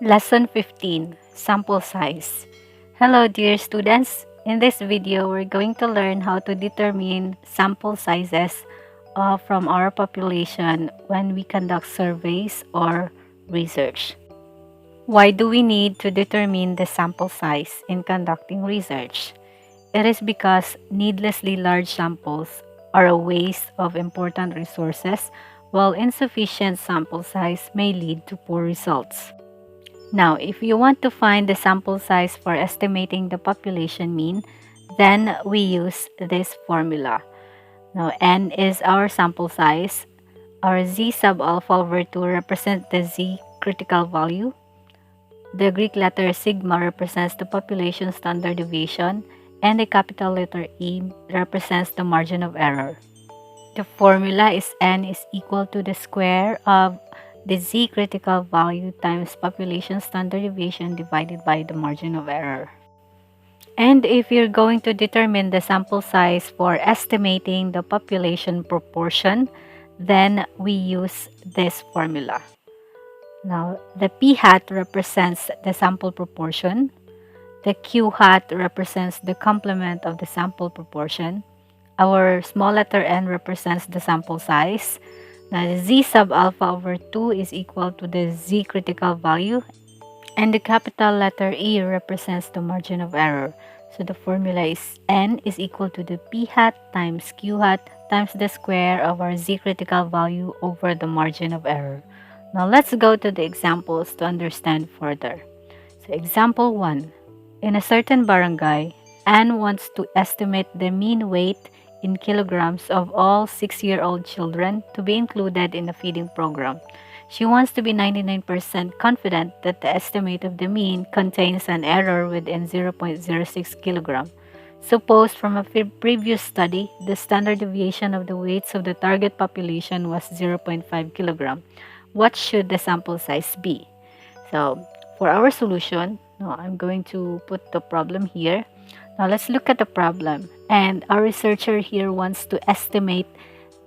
Lesson 15, Sample Size. Hello dear students. In this video, we're going to learn how to determine sample sizes from our population when we conduct surveys or research. Why do we need to determine the sample size in conducting research? It is because needlessly large samples are a waste of important resources, while insufficient sample size may lead to poor results. Now, if you want to find the sample size for estimating the population mean, then we use this formula. Now, n is our sample size. Our z sub alpha over 2 represents the z critical value. The Greek letter sigma represents the population standard deviation, and the capital letter E represents the margin of error. The formula is n is equal to the square of the z critical value times population standard deviation divided by the margin of error. And if you're going to determine the sample size for estimating the population proportion, then we use this formula. Now, the p hat represents the sample proportion. The q hat represents the complement of the sample proportion. Our small letter n represents the sample size. Now, the z sub alpha over 2 is equal to the z critical value, and the capital letter E represents the margin of error. So the formula is n is equal to the p hat times q hat times the square of our z critical value over the margin of error. Now let's go to the examples to understand further. So example 1. In a certain barangay, Anne wants to estimate the mean weight in kilograms of all 6-year-old children to be included in the feeding program. She wants to be 99% confident that the estimate of the mean contains an error within 0.06 kilogram. Suppose from a previous study, the standard deviation of the weights of the target population was 0.5 kilogram. What should the sample size be? So, for our solution, now I'm going to put the problem here. Now let's look at the problem. And our researcher here wants to estimate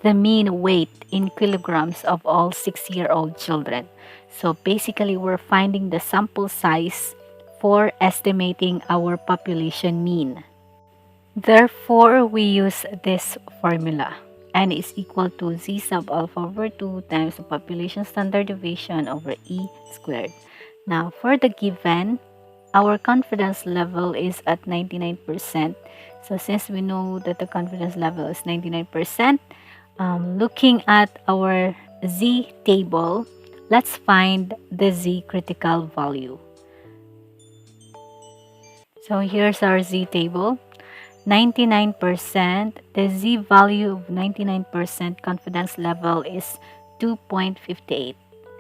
the mean weight in kilograms of all 6-year-old children. So basically, we're finding the sample size for estimating our population mean. Therefore, we use this formula. N is equal to z sub alpha over 2 times the population standard deviation over E squared. Now, for the given, our confidence level is at 99%. So since we know that the confidence level is 99%, looking at our Z table, let's find the Z critical value. So here's our Z table. 99%, the Z value of 99% confidence level is 2.58.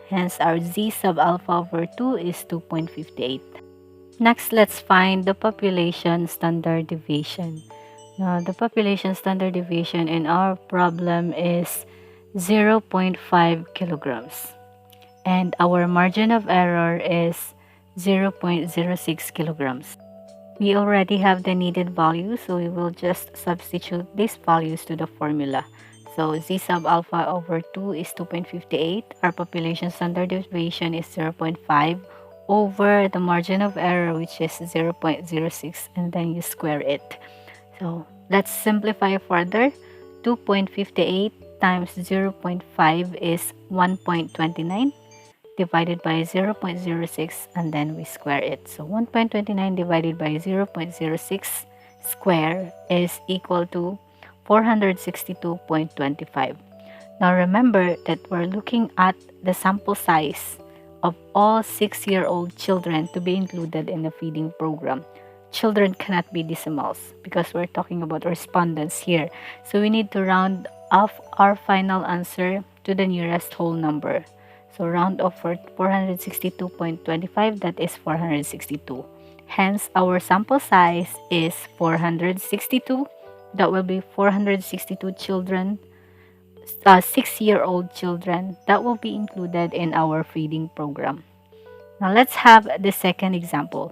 Hence, our Z sub alpha over 2 is 2.58. Next, let's find the population standard deviation. Now, the population standard deviation in our problem is 0.5 kilograms. And our margin of error is 0.06 kilograms. We already have the needed value, so we will just substitute these values to the formula. So Z sub alpha over 2 is 2.58. Our population standard deviation is 0.5 over the margin of error, which is 0.06, and then you square it. So let's simplify further. 2.58 times 0.5 is 1.29 divided by 0.06, and then we square it. So 1.29 divided by 0.06 square is equal to 462.25. Now remember that we're looking at the sample size of all 6-year-old children to be included in the feeding program. Children cannot be decimals because we're talking about respondents here. So we need to round off our final answer to the nearest whole number. So round off for 462.25, that is 462. Hence, our sample size is 462. That will be 462 children, 6-year-old children that will be included in our feeding program. Now let's have the second example.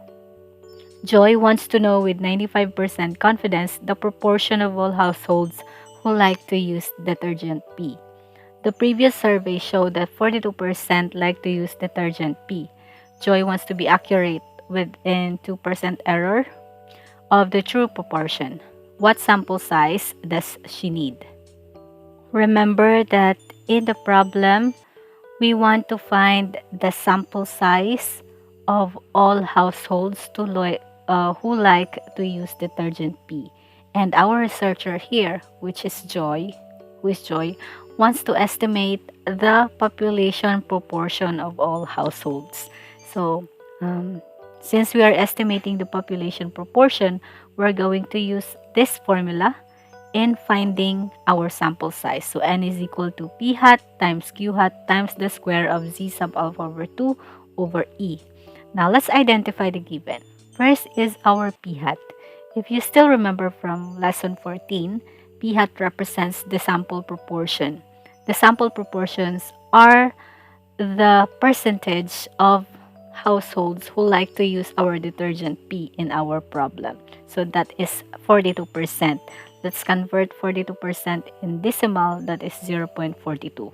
Joy wants to know with 95% confidence the proportion of all households who like to use detergent P. The previous survey showed that 42% like to use detergent P. Joy wants to be accurate within 2% error of the true proportion. What sample size does she need? Remember that in the problem, we want to find the sample size of all households who like to use detergent P. And our researcher here, who is Joy, wants to estimate the population proportion of all households. So, um, since we are estimating the population proportion, we're going to use this formula in finding our sample size. So n is equal to p hat times q hat times the square of z sub alpha over 2 over e. Now let's identify the given. First is our p hat. If you still remember from lesson 14, p hat represents the sample proportion. The sample proportions are the percentage of households who like to use our detergent P in our problem. So that is 42%. Let's convert 42% in decimal, that is 0.42.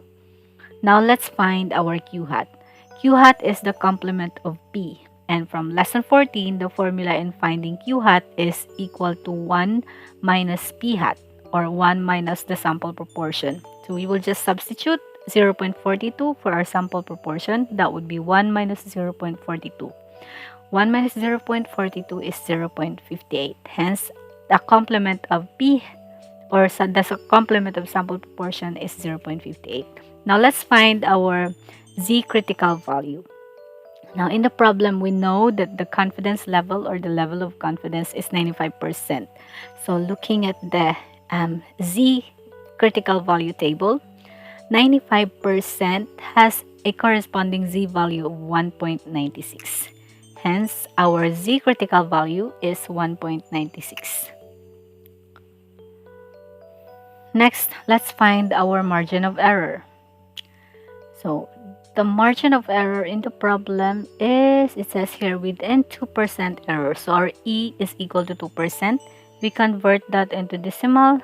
Now let's find our Q hat. Q hat is the complement of P. And from lesson 14, the formula in finding Q hat is equal to 1 minus P hat, or 1 minus the sample proportion. So we will just substitute 0.42 for our sample proportion. That would be 1 minus 0.42. 1 minus 0.42 is 0.58. Hence, the complement of P, or the complement of sample proportion, is 0.58. Now, let's find our Z critical value. Now, in the problem, we know that the confidence level, or the level of confidence, is 95%. So, looking at the Z critical value table, 95% has a corresponding Z value of 1.96. Hence, our Z critical value is 1.96. Next, let's find our margin of error. So, the margin of error in the problem is, it says here, within 2% error. So, our E is equal to 2%. We convert that into decimal.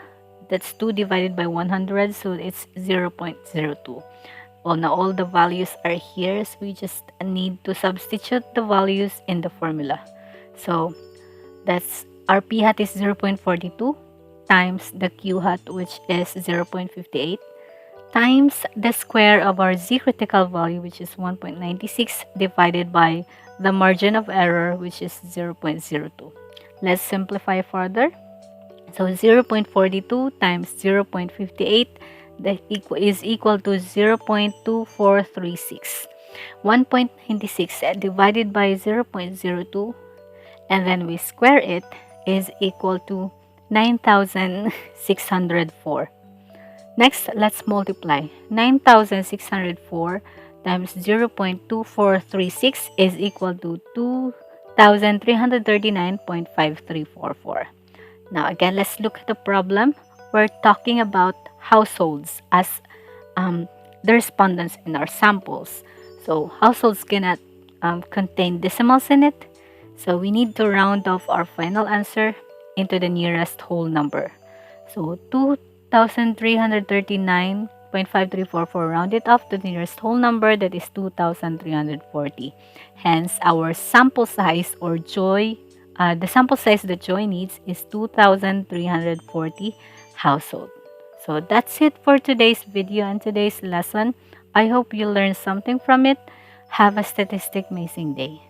That's 2 divided by 100, so it's 0.02. Well, now all the values are here, so we just need to substitute the values in the formula. So that's our p hat is 0.42 times the q hat, which is 0.58, times the square of our z critical value, which is 1.96, divided by the margin of error, which is 0.02. Let's simplify further. So 0.42 times 0.58 is equal to 0.2436. 1.96 divided by 0.02, and then we square it, is equal to 9,604. Next, let's multiply. 9,604 times 0.2436 is equal to 2,339.5344. Now again, let's look at the problem. We're talking about households as the respondents in our samples. So households cannot contain decimals in it. So we need to round off our final answer into the nearest whole number. So 2,339.5344, round it off to the nearest whole number, that is 2,340. Hence, our sample size, or Joy, the sample size that Joy needs is 2,340 household. So that's it for today's video and today's lesson. I hope you learned something from it. Have a statistic amazing day.